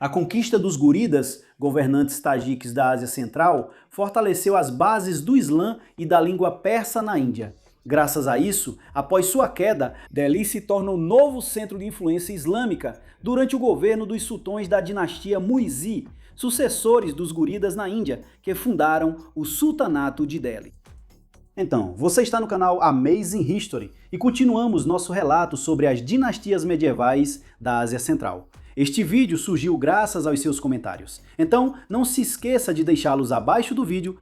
A conquista dos guridas, governantes tajiques da Ásia Central, fortaleceu as bases do Islã e da língua persa na Índia. Graças a isso, após sua queda, Delhi se torna o novo centro de influência islâmica durante o governo dos sultões da dinastia Muizzi, sucessores dos guridas na Índia, que fundaram o Sultanato de Delhi. Então, você está no canal Amazing History e continuamos nosso relato sobre as dinastias medievais da Ásia Central. Este vídeo surgiu graças aos seus comentários, então não se esqueça de deixá-los abaixo do vídeo,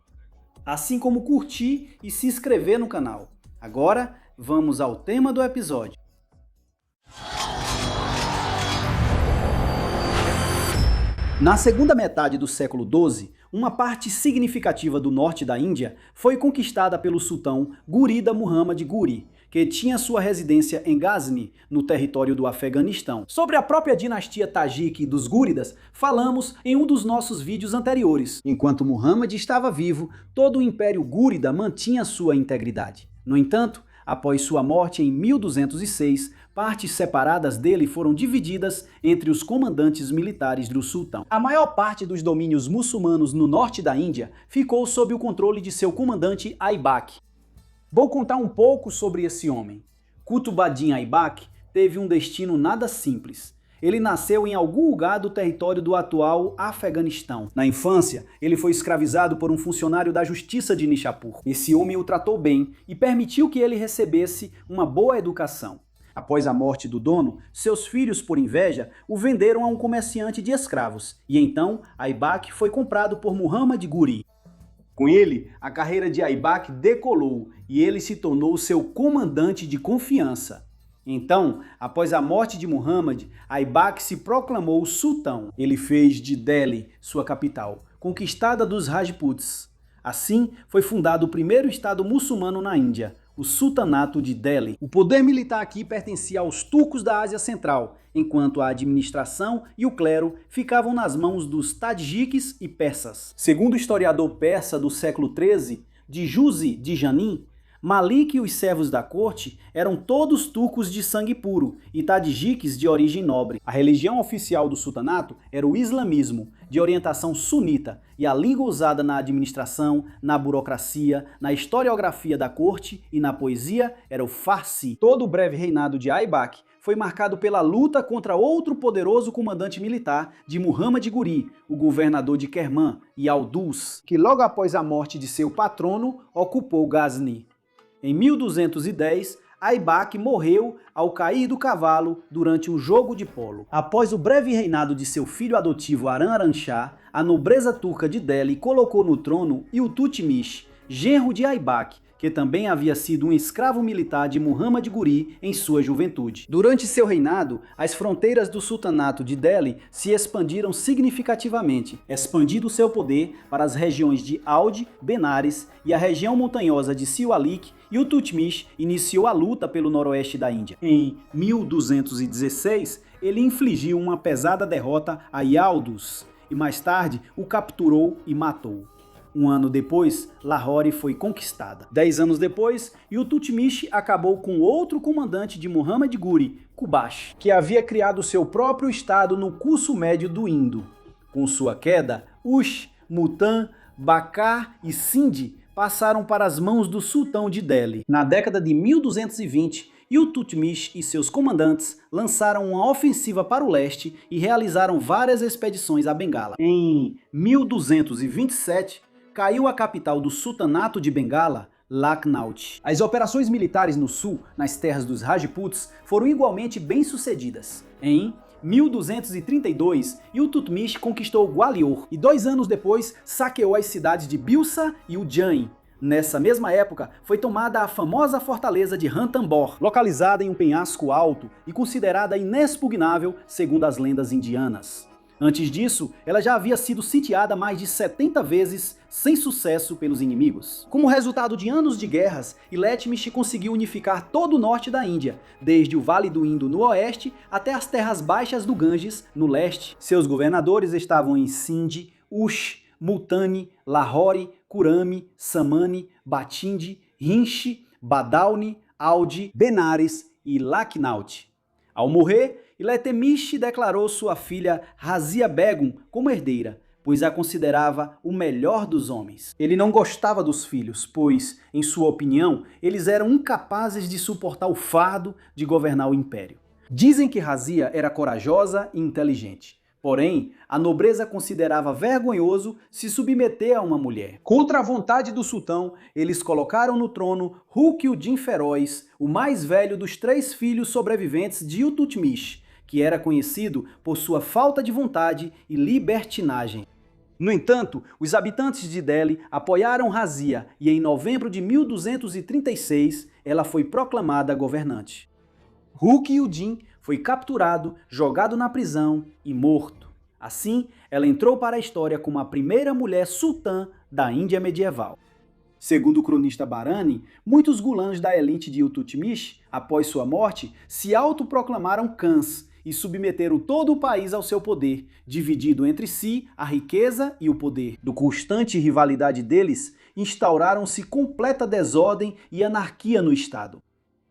assim como curtir e se inscrever no canal. Agora, vamos ao tema do episódio. Na segunda metade do século XII, uma parte significativa do norte da Índia foi conquistada pelo sultão Gurida Muhammad Ghuri, que tinha sua residência em Ghazni, no território do Afeganistão. Sobre a própria dinastia tajique dos Gúridas, falamos em um dos nossos vídeos anteriores. Enquanto Muhammad estava vivo, todo o Império Gúrida mantinha sua integridade. No entanto, após sua morte em 1206, partes separadas dele foram divididas entre os comandantes militares do sultão. A maior parte dos domínios muçulmanos no norte da Índia ficou sob o controle de seu comandante Aibak. Vou contar um pouco sobre esse homem. Qutb-ad-Din Aibak teve um destino nada simples. Ele nasceu em algum lugar do território do atual Afeganistão. Na infância, ele foi escravizado por um funcionário da justiça de Nishapur. Esse homem o tratou bem e permitiu que ele recebesse uma boa educação. Após a morte do dono, seus filhos, por inveja, o venderam a um comerciante de escravos. E então, Aibak foi comprado por Muhammad Ghuri. Com ele, a carreira de Aibak decolou e ele se tornou seu comandante de confiança. Então, após a morte de Muhammad, Aibak se proclamou sultão. Ele fez de Delhi sua capital, conquistada dos Rajputs. Assim, foi fundado o primeiro estado muçulmano na Índia, o Sultanato de Delhi. O poder militar aqui pertencia aos turcos da Ásia Central, enquanto a administração e o clero ficavam nas mãos dos tadjiques e persas. Segundo o historiador persa do século XIII, Djuzi de Janin, Malik e os servos da corte eram todos turcos de sangue puro e tadjiques de origem nobre. A religião oficial do sultanato era o islamismo, de orientação sunita, e a língua usada na administração, na burocracia, na historiografia da corte e na poesia era o farsi. Todo o breve reinado de Aibak foi marcado pela luta contra outro poderoso comandante militar de Muhammad Ghuri, o governador de Kerman e Aldus, que logo após a morte de seu patrono ocupou Ghazni. Em 1210, Aibak morreu ao cair do cavalo durante um jogo de polo. Após o breve reinado de seu filho adotivo Aran Shah, a nobreza turca de Delhi colocou no trono Iltutmish, genro de Aibak, que também havia sido um escravo militar de Muhammad Ghuri em sua juventude. Durante seu reinado, as fronteiras do sultanato de Delhi se expandiram significativamente, expandindo seu poder para as regiões de Audh, Benares e a região montanhosa de Siwalik, e o Iltutmish iniciou a luta pelo noroeste da Índia. Em 1216, ele infligiu uma pesada derrota a Aldus e mais tarde o capturou e matou. Um ano depois, Lahore foi conquistada. 10 anos depois, Iltutmish acabou com outro comandante de Muhammad Ghuri, Kubash, que havia criado seu próprio estado no curso médio do Indo. Com sua queda, Ush, Multan, Bakar e Sindh passaram para as mãos do sultão de Delhi. Na década de 1220, Iltutmish e seus comandantes lançaram uma ofensiva para o leste e realizaram várias expedições a Bengala. Em 1227, caiu a capital do Sultanato de Bengala, Lucknow. As operações militares no sul, nas terras dos Rajputs, foram igualmente bem-sucedidas. Em 1232, Iltutmish conquistou Gwalior e 2 anos depois saqueou as cidades de Bilsa e Ujjain. Nessa mesma época, foi tomada a famosa fortaleza de Ranthambore, localizada em um penhasco alto e considerada inexpugnável segundo as lendas indianas. Antes disso, ela já havia sido sitiada mais de 70 vezes sem sucesso pelos inimigos. Como resultado de anos de guerras, Iltutmish conseguiu unificar todo o norte da Índia, desde o Vale do Indo no oeste até as terras baixas do Ganges no leste. Seus governadores estavam em Sindh, Ush, Multani, Lahore, Kurami, Samani, Batindi, Rinchi, Badauni, Audh, Benares e Lucknow. Ao morrer, Iltutmish declarou sua filha Razia Begum como herdeira, pois a considerava o melhor dos homens. Ele não gostava dos filhos, pois, em sua opinião, eles eram incapazes de suportar o fardo de governar o império. Dizem que Razia era corajosa e inteligente. Porém, a nobreza considerava vergonhoso se submeter a uma mulher. Contra a vontade do sultão, eles colocaram no trono Rukyuddin Feroz, o mais velho dos 3 filhos sobreviventes de Iltutmish, que era conhecido por sua falta de vontade e libertinagem. No entanto, os habitantes de Delhi apoiaram Razia e em novembro de 1236 ela foi proclamada governante. Rukyuddin foi capturado, jogado na prisão e morto. Assim, ela entrou para a história como a primeira mulher sultã da Índia medieval. Segundo o cronista Barani, muitos gulãs da elite de Iltutmish, após sua morte, se autoproclamaram Khans e submeteram todo o país ao seu poder, dividido entre si a riqueza e o poder. Do constante rivalidade deles, instauraram-se completa desordem e anarquia no Estado.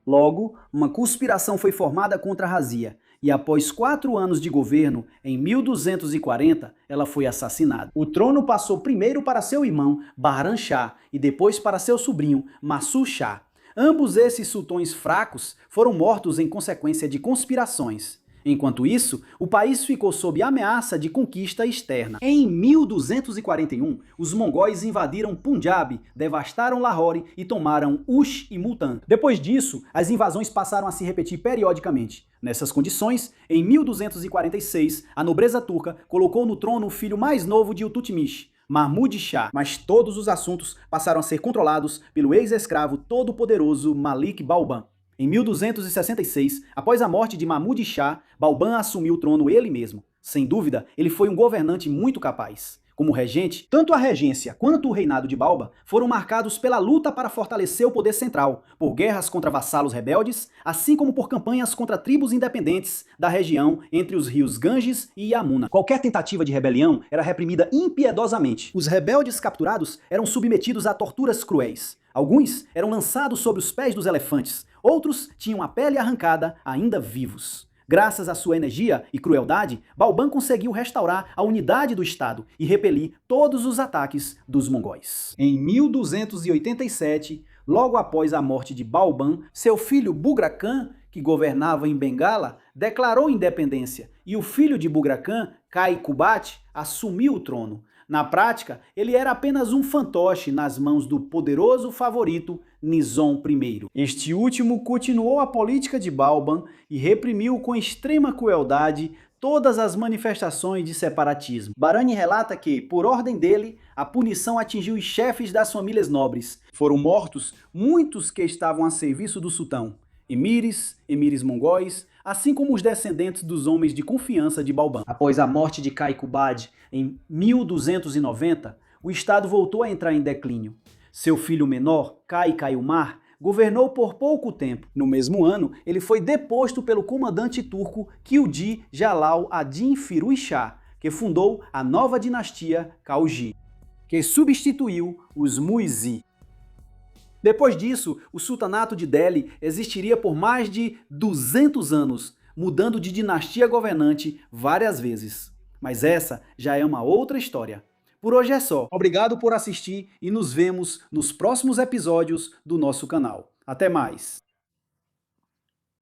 Logo, uma conspiração foi formada contra Razia, e após 4 anos de governo, em 1240, ela foi assassinada. O trono passou primeiro para seu irmão, Bahram Shah, e depois para seu sobrinho, Masud Shah. Ambos esses sultões fracos foram mortos em consequência de conspirações. Enquanto isso, o país ficou sob ameaça de conquista externa. Em 1241, os mongóis invadiram Punjab, devastaram Lahore e tomaram Ush e Multan. Depois disso, as invasões passaram a se repetir periodicamente. Nessas condições, em 1246, a nobreza turca colocou no trono o filho mais novo de Iltutmish, Mahmud Shah, mas todos os assuntos passaram a ser controlados pelo ex-escravo todo-poderoso Malik Balban. Em 1266, após a morte de Mahmud Shah, Balban assumiu o trono ele mesmo. Sem dúvida, ele foi um governante muito capaz. Como regente, tanto a regência quanto o reinado de Balban foram marcados pela luta para fortalecer o poder central, por guerras contra vassalos rebeldes, assim como por campanhas contra tribos independentes da região entre os rios Ganges e Yamuna. Qualquer tentativa de rebelião era reprimida impiedosamente. Os rebeldes capturados eram submetidos a torturas cruéis. Alguns eram lançados sobre os pés dos elefantes, outros tinham a pele arrancada ainda vivos. Graças à sua energia e crueldade, Balban conseguiu restaurar a unidade do Estado e repelir todos os ataques dos mongóis. Em 1287, logo após a morte de Balban, seu filho Bughra Khan, que governava em Bengala, declarou independência e o filho de Bughra Khan, Kai Kubat, assumiu o trono. Na prática, ele era apenas um fantoche nas mãos do poderoso favorito Nizam I. Este último continuou a política de Balban e reprimiu com extrema crueldade todas as manifestações de separatismo. Barani relata que, por ordem dele, a punição atingiu os chefes das famílias nobres. Foram mortos muitos que estavam a serviço do sultão, emires mongóis, assim como os descendentes dos homens de confiança de Balban. Após a morte de Kai Kubad em 1290, o estado voltou a entrar em declínio. Seu filho menor, Kai Kayumar, governou por pouco tempo. No mesmo ano, ele foi deposto pelo comandante turco Khilji Jalal ad-Din Firuz Shah, que fundou a nova dinastia Khalji, que substituiu os Muizzi. Depois disso, o sultanato de Delhi existiria por mais de 200 anos, mudando de dinastia governante várias vezes. Mas essa já é uma outra história. Por hoje é só. Obrigado por assistir e nos vemos nos próximos episódios do nosso canal. Até mais!